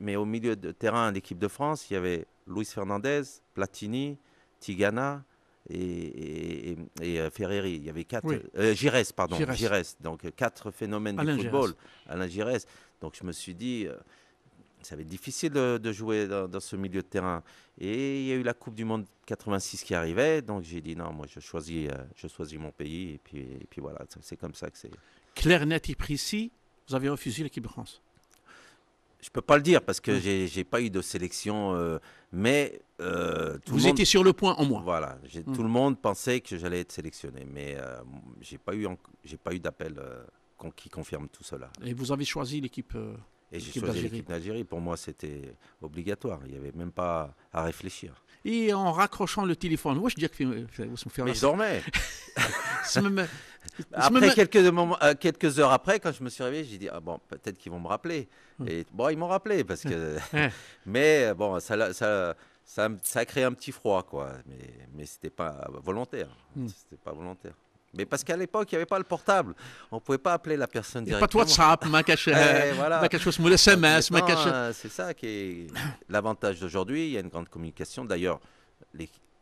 mais au milieu de terrain, l'équipe de France, il y avait Luis Fernandez, Platini, Tigana et Ferreri. Il y avait quatre. Oui, Giresse, pardon. Giresse. Giresse. Donc quatre phénomènes du Alain football. Giresse. Alain Giresse. Donc je me suis dit, ça va être difficile de jouer dans ce milieu de terrain. Et il y a eu la Coupe du Monde 86 qui arrivait. Donc j'ai dit, non, moi je choisis mon pays. Et puis voilà, c'est comme ça que c'est. Clair, net et précis, vous avez refusé l'équipe de France. Je peux pas le dire parce que Hum. j'ai pas eu de sélection, mais tout le Vous monde, étiez sur le point en moi. voilà, Hum. tout le monde pensait que j'allais être sélectionné, mais j'ai pas eu d'appel qui confirme tout cela. Et vous avez choisi l'équipe Et j'ai l'équipe choisi d'Algérie. l'équipe d'Algérie. Pour moi, c'était obligatoire. Il n'y avait même pas à réfléchir. Et en raccrochant le téléphone, moi je dis que Mais je dormais. c'est même- Après quelques heures après, quand je me suis réveillé, j'ai dit ah bon, peut-être qu'ils vont me rappeler. Hum. Et bon, ils m'ont rappelé parce que. Hein. Mais bon, ça a créé un petit froid, quoi. Mais c'était pas volontaire. Hum. C'était pas volontaire. Mais parce qu'à l'époque, il n'y avait pas le portable. On ne pouvait pas appeler la personne Il n'y a pas de directement. WhatsApp, ma cache, Voilà. ma cache, le Donc SMS, ma maintenant, cache. c'est ça qui est l'avantage d'aujourd'hui. Il y a une grande communication. D'ailleurs,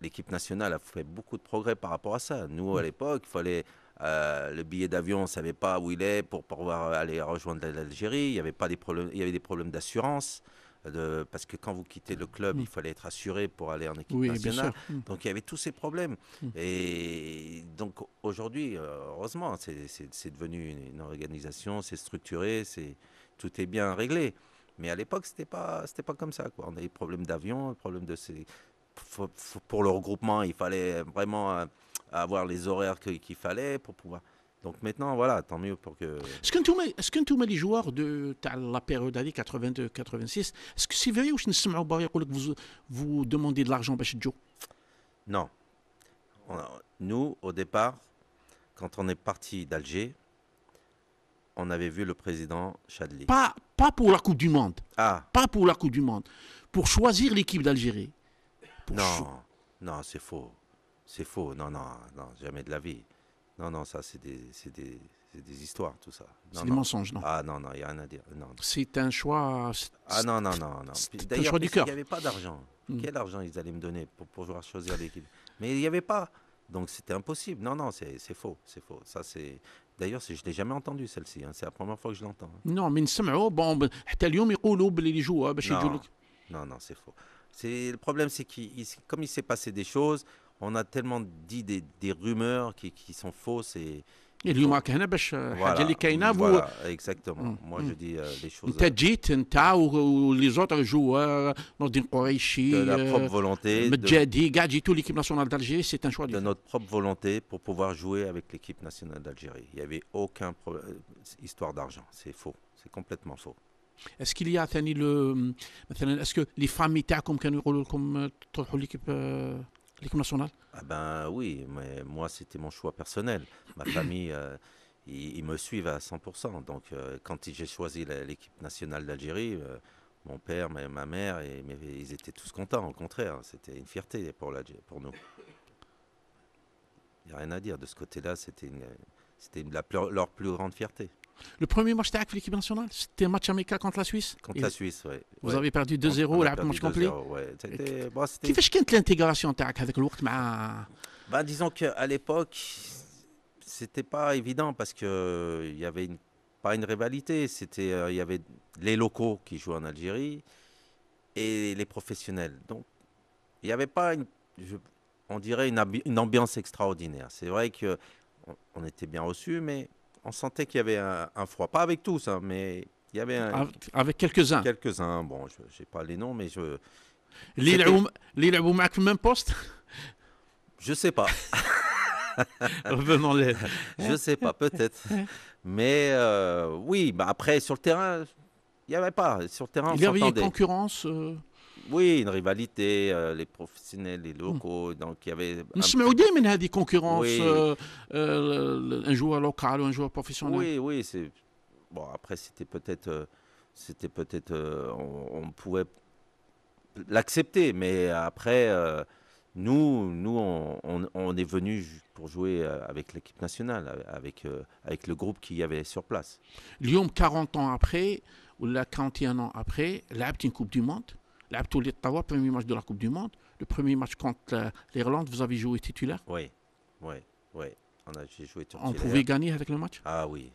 l'équipe nationale a fait beaucoup de progrès par rapport à ça. Nous, à l'époque, il fallait le billet d'avion, on ne savait pas où il est pour pouvoir aller rejoindre l'Algérie. Il y avait pas des problèmes, il y avait des problèmes d'assurance. Parce que quand vous quittez le club, il fallait être assuré pour aller en équipe Oui, bien nationale. sûr. Donc il y avait tous ces problèmes. Mm. Et donc aujourd'hui, heureusement, c'est devenu une organisation, c'est structuré, tout est bien réglé. Mais à l'époque, c'était pas comme ça, quoi. On a des problèmes d'avion, problèmes de pour le regroupement, il fallait vraiment avoir les horaires qu'il fallait pour pouvoir. Donc maintenant, voilà, tant mieux pour que. Est-ce qu'enتم les joueurs de la période 82-86 est-ce que c'est vrai ou vous demandez de l'argent باش تجوا Non. Nous, au départ, quand on est parti d'Alger, on avait vu le président Chadli. pas pour la Coupe du Monde. Ah, Pas pour la Coupe du Monde. Pour choisir l'équipe d'Algérie. non, non, c'est faux. C'est faux. Non, non, non, jamais de la vie. Non, non, ça, c'est des histoires, tout ça. C'est Non, des non. mensonges, non. Ah, non, non, il n'y a rien à dire. Non. C'est un choix. Ah, non, non, non, non. C'est un D'ailleurs, choix du il cœur. n'y avait pas d'argent. Mm. Quel argent ils allaient me donner pour pouvoir choisir l'équipe? Mais il n'y avait pas. Donc, c'était impossible. Non, non, c'est faux. C'est faux. Ça, c'est. D'ailleurs, je ne l'ai jamais entendu, celle-ci. Hein. C'est la première fois que je l'entends. Hein. Non, mais نسمعوا bon حتى اليوم يقولوا باللي اللي جوا باش يجوا Non, لك. non, non, c'est faux. Le problème, c'est comme il s'est passé des choses, on a tellement dit des rumeurs qui sont fausses et اليوم راك هنا باش الحاجه اللي voilà, كاينه voilà, exactement. Mm, Moi, je dis les choses انت جيت انت ولي زوتر جوا نور الدين قريشي de la propre volonté, مجادي كاع جيتوا ليكيب ناسيونال d'Algérie c'est un choix de notre propre volonté pour pouvoir jouer avec l'équipe nationale d'Algérie. Il n'y avait aucun problème, histoire d'argent. C'est faux. C'est complètement faux. est-ce qu'il y a ثاني مثلا est-ce que les familles تاعكم كانوا يقولوا لكم تروحوا l'équipe nationale Ah ben oui, mais moi, c'était mon choix personnel. Ma famille, ils me suivent à 100%. Donc, quand j'ai choisi l'équipe nationale d'Algérie, mon père, ma mère, ils étaient tous contents. Au contraire, c'était une fierté pour nous. Il n'y a rien à dire. De ce côté-là, c'était leur plus grande fierté. Le premier match تاعك في l'équipe nationale c'était un match amical contre la Suisse Contre la Suisse, oui. Vous avez perdu 2-0 لعبت match complet C'était. كيفاش كانت l'intégration تاعك هذاك الوقت مع Ben, disons qu'à l'époque, c'était pas évident parce que il y avait pas une rivalité. Il y avait les locaux qui jouaient en Algérie et les professionnels. Donc, il n'y avait pas on dirait une ambiance extraordinaire. C'est vrai que on était bien reçus, mais on sentait qu'il y avait un froid. Pas avec tous, hein, mais il y avait avec quelques-uns quelques-uns. Bon, je n'ai pas les noms, mais اللي يلعبوا معك في الميم بوست je sais pas. revenons les Je sais pas, peut-être. Mais oui, bah après, sur le terrain, il n'y avait pas. Sur le terrain, on il y avait une s'entendait. concurrence Oui, une rivalité, les professionnels, les locaux. Donc, il y avait. نسمعوا دائما هذه concurrence Oui. un joueur local ou un joueur professionnel Oui, oui. Bon, après, c'était peut-être. On pouvait l'accepter. Mais après, On est venu pour jouer avec l'équipe nationale, avec le groupe qu'il y avait sur place. اليوم 40 ans après ولا 41 ans après لعبت une coupe du monde. لعبتوا les 3 premiers matchs de la coupe du monde. Le premier match contre l'Irlande, vous avez joué titulaire. Oui, oui, oui. J'ai joué On titulaire. pouvait gagner avec le match. Ah oui,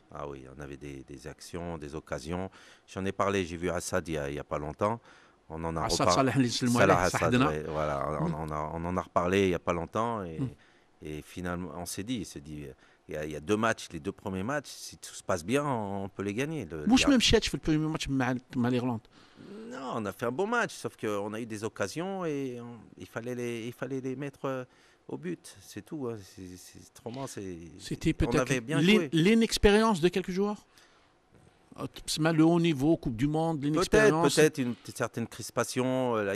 on avait des actions, des occasions. J'en ai parlé, j'ai vu Assad il y a pas longtemps. On en a Assad reparlé. Salah اللي نسلموا Salah عليه Assad, صحدنا. ouais, voilà, on en a reparlé il y a pas longtemps et finalement on s'est dit, il y a 2 matchs, les 2 premiers matchs, si tout se passe bien, on peut les gagner. واش ما مشاتش في البريمير ماتش مع l'Irlande. Non, on a fait un beau match, sauf qu'on a eu des occasions et il fallait les mettre au but, c'est tout. Hein. Autrement, C'était on peut-être avait bien joué. l'inexpérience de quelques joueurs. Le haut niveau, Coupe du Monde, l'inexpérience. Peut-être une certaine crispation.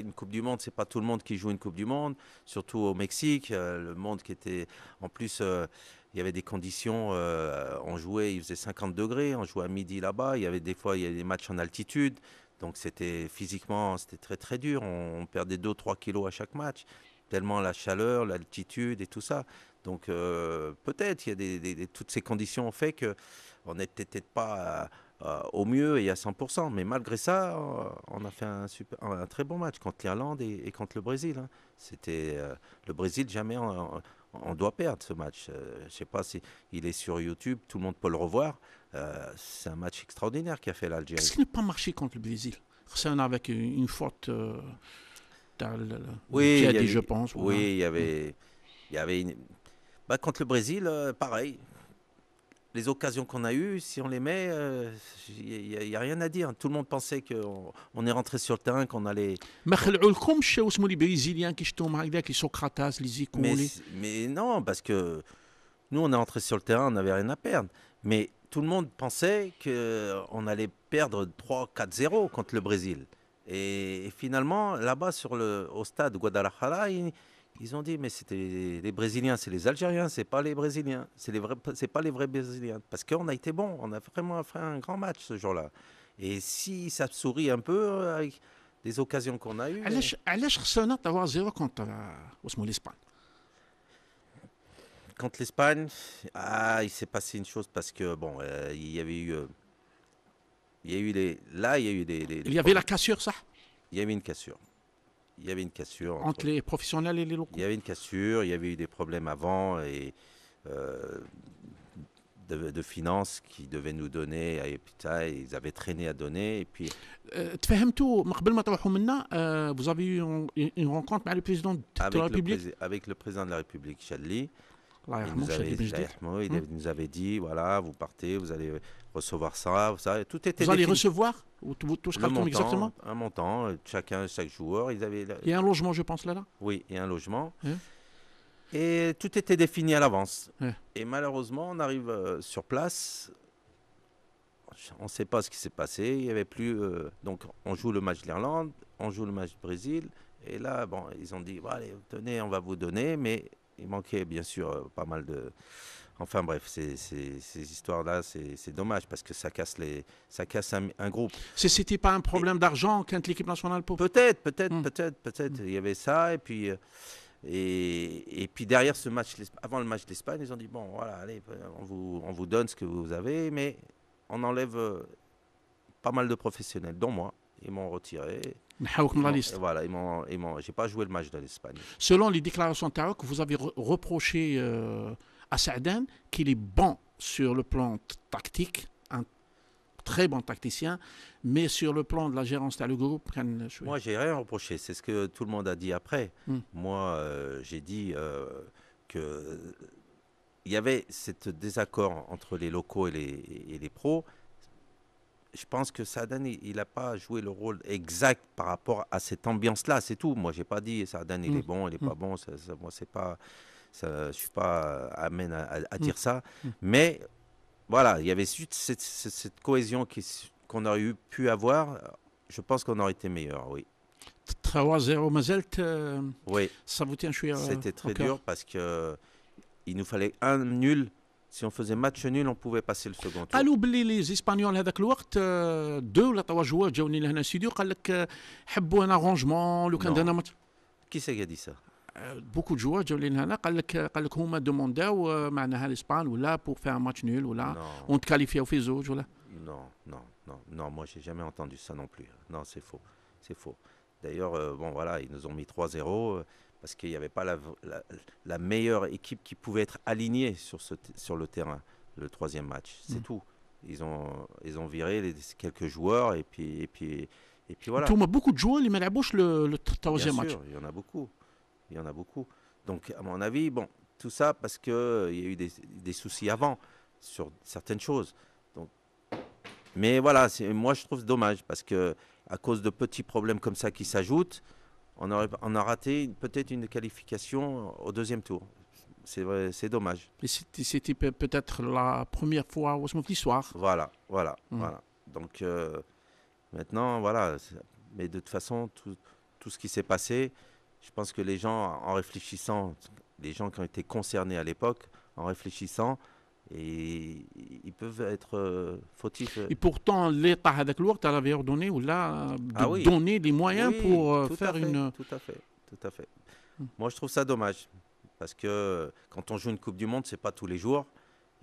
Une Coupe du Monde, c'est pas tout le monde qui joue une Coupe du Monde, surtout au Mexique. Le monde qui était. En plus, il y avait des conditions. On jouait, il faisait 50 degrés, on jouait à midi là-bas. Il y avait des fois, il y avait des matchs en altitude. Donc physiquement, c'était très très dur. On perdait 2-3 kilos à chaque match, tellement la chaleur, l'altitude et tout ça. Donc peut-être, il y a toutes ces conditions ont fait qu'on n'était peut-être pas au mieux et à 100%. Mais malgré ça, on a fait un très bon match contre l'Irlande et contre le Brésil. Hein. C'était le Brésil, jamais on doit perdre ce match. Je ne sais pas si il est sur YouTube, tout le monde peut le revoir. C'est un match extraordinaire qu'a fait l'Algérie. Qu'est-ce qui n'a pas marché contre le Brésil? C'est avec une faute oui, qui a dit, je pense. Oui, il y avait une... contre le Brésil, pareil. Les occasions qu'on a eues, si on les met, il n'y a rien à dire. Tout le monde pensait qu'on est rentré sur le terrain, qu'on allait... ما خلعولكمش واسمو لي بريزيليان كي شفتوهم هكذاك لي سقراطاس لي زيكولي. Mais non, parce que nous, on est rentré sur le terrain, on n'avait rien à perdre. Mais tout le monde pensait qu'on allait perdre 3-4-0 contre le Brésil. Et finalement, là-bas, au stade Guadalajara, ils ont dit, mais c'était les Brésiliens, c'est les Algériens, c'est pas les Brésiliens, c'est pas les vrais Brésiliens. Parce qu'on a été bons, on a vraiment fait un grand match ce jour-là. Et si ça sourit un peu avec des occasions qu'on a eues... علاش خسرنا 3-0 contre l'Espagne? Contre l'Espagne, il s'est passé une chose parce que, bon, il y avait eu... il y a eu des... Là, il y a eu Il y avait la cassure, ça? Il y avait une cassure. Il y avait une cassure. Entre les professionnels et les locaux. Il y avait une cassure, il y avait eu des problèmes avant et de finances qui devaient nous donner. Et puis ça, ils avaient traîné à donner. Et puis. تفهمتوا من قبل ما تروحوا منا vous avez eu une rencontre مع le président de la République. Avec le président de la République, Chadli. الله يرحمه. Il nous avait dit, voilà, vous partez, vous allez recevoir ça. Tout était Vous allez défini. recevoir Le montant, exactement. Un montant, chaque joueur. Il y a un logement, je pense, là. Oui, il y a un logement. Hein? Et tout était défini à l'avance. Hein? Et malheureusement, on arrive sur place. On ne sait pas ce qui s'est passé. Il y avait plus. Donc, on joue le match de l'Irlande, on joue le match du Brésil. Et là, bon, ils ont dit, bon, allez, tenez, on va vous donner. Mais il manquait bien sûr pas mal de... Enfin bref, ces histoires-là, c'est dommage parce que ça casse un groupe. C'était pas un problème d'argent quand l'équipe nationale... Peut-être. Il y avait ça et puis... Et puis derrière ce match, avant le match d'Espagne, ils ont dit, bon voilà, allez, on vous donne ce que vous avez, mais on enlève pas mal de professionnels, dont moi. Ils m'ont retiré. Voilà, j'ai pas joué le match de l'Espagne. Selon les déclarations de Tarouk, vous avez reproché à Saadan qu'il est bon sur le plan tactique, un très bon tacticien, mais sur le plan de la gérance de le groupe... Moi, j'ai rien reproché. C'est ce que tout le monde a dit après. Moi, j'ai dit que il y avait ce désaccord entre les locaux et les pros. Je pense que Saadan, il n'a pas joué le rôle exact par rapport à cette ambiance-là, c'est tout. Moi, je n'ai pas dit Saadan, il est bon, il n'est pas bon. Moi, c'est pas, je ne suis pas amène à dire ça. Mais voilà, il y avait cette cohésion qu'on aurait pu avoir. Je pense qu'on aurait été meilleur, oui. 3-0 ما زلت oui. Ça vous tient شوية. C'était très dur parce qu'il nous fallait un nul. Si on faisait match nul, on pouvait passer le second tour. قالوا باللي لي زيسبانيول هذاك الوقت 2 ولا 3 جوار جاوني لهنا الاستوديو قال لك حبوا انا رونجمون لو كان درنا ماتش. Qui c'est qui a dit ça? beaucoup de joueurs جاولين هنا قال لك هما دومونداو معناها الاسبان ولا pour faire un match nul ولا Non, on تكاليفياو في زوج ولا non, non, non, non, moi j'ai jamais entendu ça non plus. Non, c'est faux. C'est faux. D'ailleurs, bon voilà, ils nous ont mis 3-0 parce qu'il n'y avait pas la meilleure équipe qui pouvait être alignée sur le terrain, le troisième match. C'est tout. Ils ont viré quelques joueurs et puis voilà. انتوما beaucoup de joueurs اللي ما لعبوش le Bien troisième match. sûr, il y en a beaucoup. Il y en a beaucoup. Donc, à mon avis, bon, tout ça parce qu'il y a eu des soucis avant sur certaines choses. Donc, mais voilà, moi je trouve dommage parce que à cause de petits problèmes comme ça qui s'ajoutent, on a raté peut-être une qualification au deuxième tour. C'est vrai, c'est dommage. Mais c'était peut-être la première fois واسمه في l'histoire. Voilà, voilà, voilà. Donc maintenant, voilà. Mais de toute façon, tout ce qui s'est passé, je pense que les gens, en réfléchissant, les gens qui ont été concernés à l'époque, en réfléchissant, et ils peuvent être fautifs. Et pourtant l'État هذاك الوقت avait ordonné ولا Ah de oui. donner les moyens Oui, pour tout faire à fait, une tout à fait, tout à fait. Moi, je trouve ça dommage parce que quand on joue une Coupe du Monde, c'est pas tous les jours,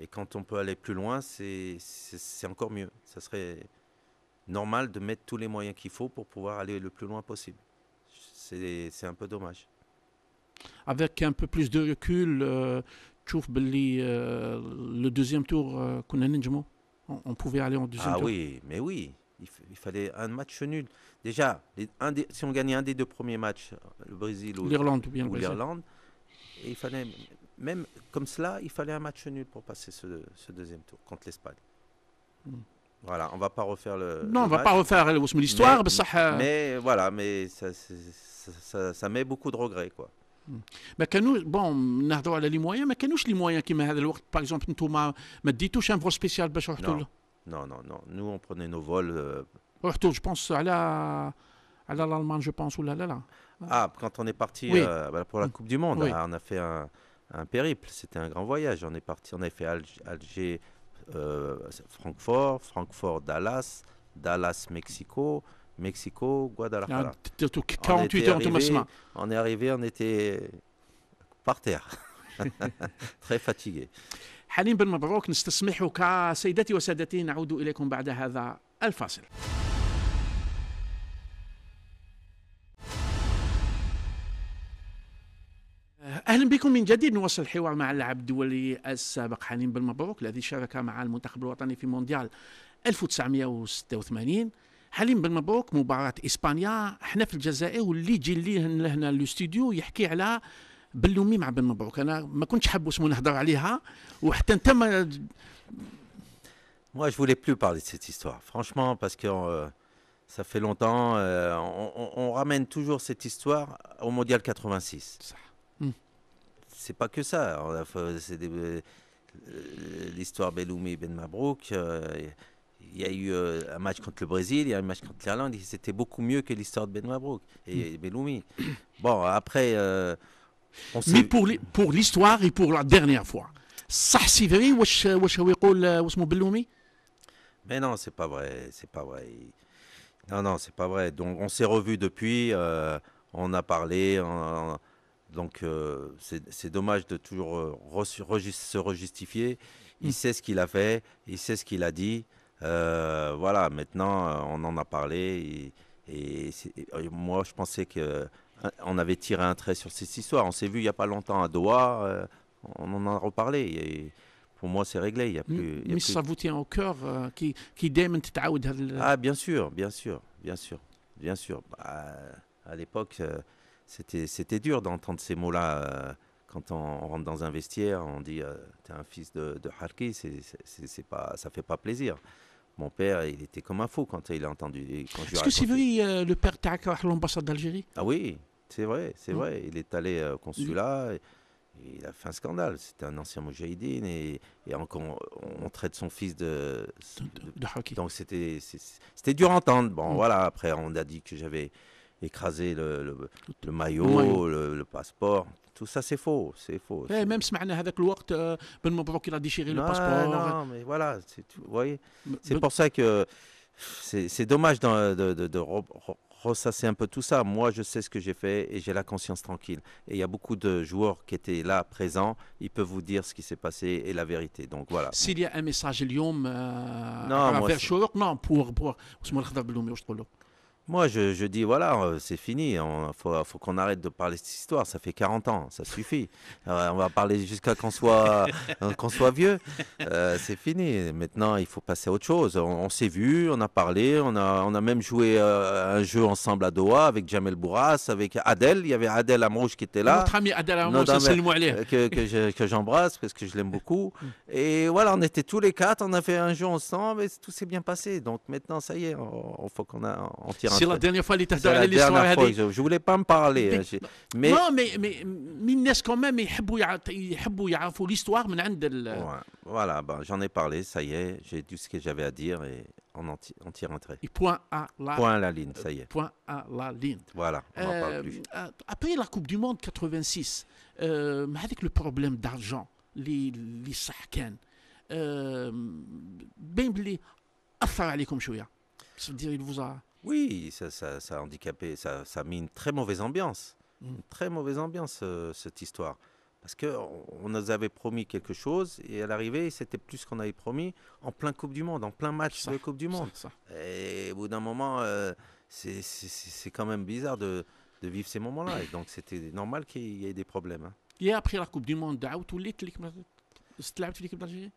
et quand on peut aller plus loin, c'est encore mieux. Ça serait normal de mettre tous les moyens qu'il faut pour pouvoir aller le plus loin possible. C'est un peu dommage. avec un peu plus de recul تشوف باللي le deuxième tour كنا ننجموا on pouvait aller en deuxième Ah tour. oui, mais oui, il fallait un match nul. Déjà, si on gagnait un des deux premiers matchs, le Brésil L'Irlande ou bien le ou Brésil. l'Irlande, et il fallait, même comme cela, il fallait un match nul pour passer ce deuxième tour contre l'Espagne. Voilà, on va pas refaire Non, on le va match, pas refaire واسمه l'histoire mais, بصح mais voilà, mais ça met beaucoup de regrets, quoi. ما كانوش بون نهضروا على لي مويان ما كانوش لي مويان كيما هذا الوقت باغ اكزومبل انتوما ما ديتوش ان فول سبيسيال باش رحتوا Non, non, non, non. Nous, on prenait nos vols. رحتوا جو بونس على الالمان جو بونس ولا لا Ah, quand on est parti Oui. pour la Coupe du Monde, Oui. on a fait un périple. C'était un grand voyage. On est parti, on avait fait Alger, Francfort, Francfort, Dallas, Dallas, Mexico, Mexico, Guadalajara. درتوا On 48 était heures انتوما arrivé, السماء. on est arrivé, on était par terre, très fatigué. حليم بن مبروك نستسمحك سيدتي وسادتي نعود اليكم بعد هذا الفاصل. اهلا بكم من جديد. نواصل الحوار مع اللاعب الدولي السابق حليم بن مبروك الذي شارك مع المنتخب الوطني في مونديال 1986. حليم بن مبروك مباراة اسبانيا احنا في الجزائر واللي يجي لهنا الاستوديو يحكي على بلومي مع بن مبروك انا ما كنتش حاب اسمه نهضر عليها وحتى انت ما Moi, je voulais plus parler de cette histoire, franchement, parce que ça fait longtemps. On ramène toujours cette histoire au Mondial 86. صح. C'est pas que ça. C'est l'histoire Belloumi Ben Mabrouk. Il y a eu un match contre le Brésil, il y a eu un match contre l'Irlande. C'était beaucoup mieux que l'histoire de Ben Mabrouk et Belloumi. Bon, après, on مي s'est. pour l'histoire et pour la dernière fois صح سي فري واش هو يقول واسمه بلومي. Mais non, c'est pas vrai, c'est pas vrai. Non, non, c'est pas vrai. Donc, on s'est revus depuis, on a parlé, donc c'est dommage de toujours se rejustifier. Il sait ce qu'il a fait, il sait ce qu'il a dit. Voilà, maintenant, on en a parlé. Et moi, je pensais que on avait tiré un trait sur cette histoire. On s'est vu il n'y a pas longtemps à Doha, on en a reparlé. Et pour moi, c'est réglé. Il y a plus. Il y a مي plus- ça vous tient au cœur كي دائما تتعاود هذا Ah, bien sûr, bien sûr, bien sûr, bien sûr. Bah, à l'époque, c'était dur d'entendre ces mots-là. Quand on rentre dans un vestiaire, on dit t'es un fils de Harki, c'est pas, ça fait pas plaisir. Mon père, il était comme un fou quand il a entendu. Quand je lui ai Est-ce que c'est raconté. vrai le père تاعك راح l'ambassade d'Algérie. Ah oui, c'est vrai, c'est vrai. Il est allé au consulat. Et il a fait un scandale. C'était un ancien moudjahidine et encore, on traite son fils de. de Harki. Donc c'était dur à entendre. Bon, voilà, après on a dit que j'avais écrasé le maillot, le passeport. Tout ça, c'est faux. C'est faux. إيه même سمعنا هذاك الوقت بن مبروك il a déchiré le Non, passeport. non, mais voilà, c'est tout. Vous voyez, c'est pour ça que c'est dommage de ressasser un peu tout ça. Moi, je sais ce que j'ai fait et j'ai la conscience tranquille. Et il y a beaucoup de joueurs qui étaient là, présents. Ils peuvent vous dire ce qui s'est passé et la vérité. Donc voilà. S'il y a un message اليوم Non, à moi, travers شروق non pour اسمه الخضر باللومي واش تقول له moi, je dis, voilà, c'est fini. Il faut qu'on arrête de parler de cette histoire. Ça fait 40 ans, ça suffit. On va parler jusqu'à qu'on soit vieux. C'est fini. Maintenant, il faut passer à autre chose. On s'est vu, on a parlé, on a même joué un jeu ensemble à Doha avec Jamel Bourras, avec Adel. Il y avait Adel Amrouche qui était là. notre ami Adel Amrouche Notre ami, نسلموا عليه que j'embrasse parce que je l'aime beaucoup. Et voilà, on était tous les quatre, on a fait un jeu ensemble et tout s'est bien passé. Donc maintenant, ça y est, il faut on tire un سي لا trait. ديرنيير فوا اللي C'est تهضر la على ليستوار dernière fois que هذه je voulais pas me parler. Mais نو مي مي الناس كومام يحبوا يعرفوا ليستوار من عند ouais, voilà, bah, j'en ai parlé, ça y est, j'ai dit ce que j'avais à dire et on tire un trait. point à la Point à la ligne, ça y est. point à la ligne. Voilà, on n'en parle plus. Après la Coupe du Monde 86 هذيك لو بروبليم دارجون اللي صح كان باين بلي اثر عليكم شويه. Ça veut dire il vous a Oui, ça a handicapé, ça a mis une très mauvaise ambiance. Une très mauvaise ambiance, cette histoire. Parce qu'on nous avait promis quelque chose et à l'arrivée, c'était plus ce qu'on avait promis en plein Coupe du Monde, en plein match de Coupe du Monde. ça. Et au bout d'un moment, c'est quand même bizarre de vivre ces moments-là. Et donc, c'était normal qu'il y ait des problèmes. Hein. يا après la Coupe du Monde عاودت وليت ليك تلعب في ليكيب دالجيري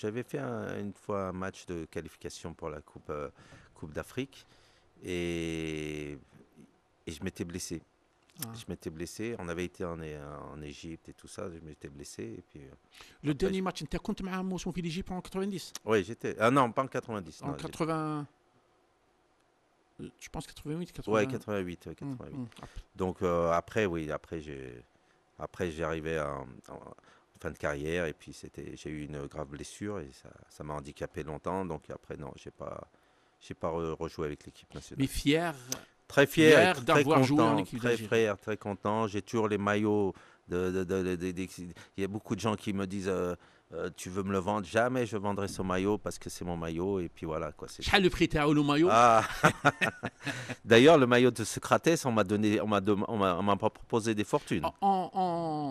J'avais fait une fois un match de qualification pour la Coupe d'Afrique et je m'étais blessé. Ah. Je m'étais blessé. On avait été en Égypte et tout ça. Je m'étais blessé. Et puis, لو ديرني ماتش انت كنت مع موسم في ليجيب en 90 oui, j'étais. Ah non, pas en 90. en Non, 80 je pense 88 80 ouais, 88. Ouais, 88. Donc après, oui, après j'ai arrivé en fin de carrière et puis j'ai eu une grave blessure et ça m'a handicapé longtemps. Donc après, non, j'ai pas rejoué avec l'équipe nationale. mais fier Très fier, fier très d'avoir joué en content, équipe très d'Algérie. fier, très content. J'ai toujours les maillots. Il y a beaucoup de gens qui me disent tu veux me le vendre? Jamais je vendrai ce maillot parce que c'est mon maillot. Et puis voilà quoi. شحال لو بري تاعو لو مايو Ah. D'ailleurs, le maillot de Socrates, on m'a pas proposé des fortunes.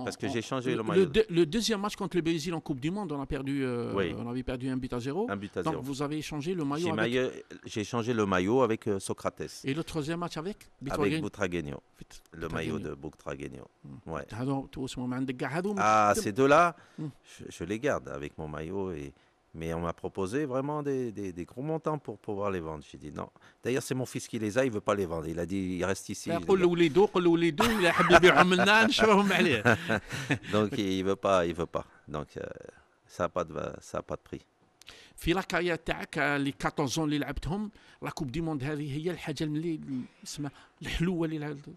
Parce que j'ai changé le maillot. Le deuxième match contre le Brésil en Coupe du Monde, on a perdu, Oui. on avait perdu 1-0. Un but à Donc zéro. vous avez échangé le maillot avec... J'ai changé le maillot avec Socrates. Et le troisième match avec Avec Boutragueño. Le maillot de Boutragueño. Ouais. هذو توسموا ما عندك كاع هذو Ah, ces deux-là, Mm. je les garde avec mon maillot. Mais on m'a proposé vraiment des gros montants pour pouvoir les vendre. J'ai dit non. D'ailleurs, c'est mon fils qui les a, il ne veut pas les vendre. Il a dit, il reste ici. قول لوليدو إلا حب يبيعهم لنا نشروهم عليه. Donc, il ne veut pas. Donc, ça n'a pas de prix. في لا كارير تاعك اللي 14 اللي لعبتهم لا كوب دي موند هذه هي الحاجه اللي اسمها الحلوه اللي لعبت.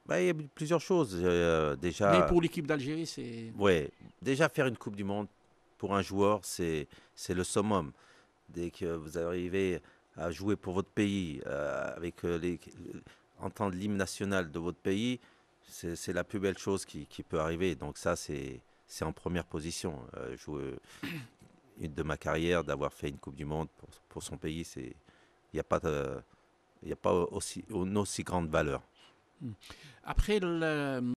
Bah, il y a plusieurs choses. Déjà, Mais pour l'équipe d'Algérie, c'est... ouais, déjà faire une Coupe du Monde pour un joueur, c'est le summum. Dès que vous arrivez à jouer pour votre pays, avec entendre l'hymne national de votre pays, c'est la plus belle chose qui peut arriver. Donc ça, c'est en première position. Jouer de ma carrière, d'avoir fait une Coupe du Monde pour son pays, il n'y a pas une aussi grande valeur. Après,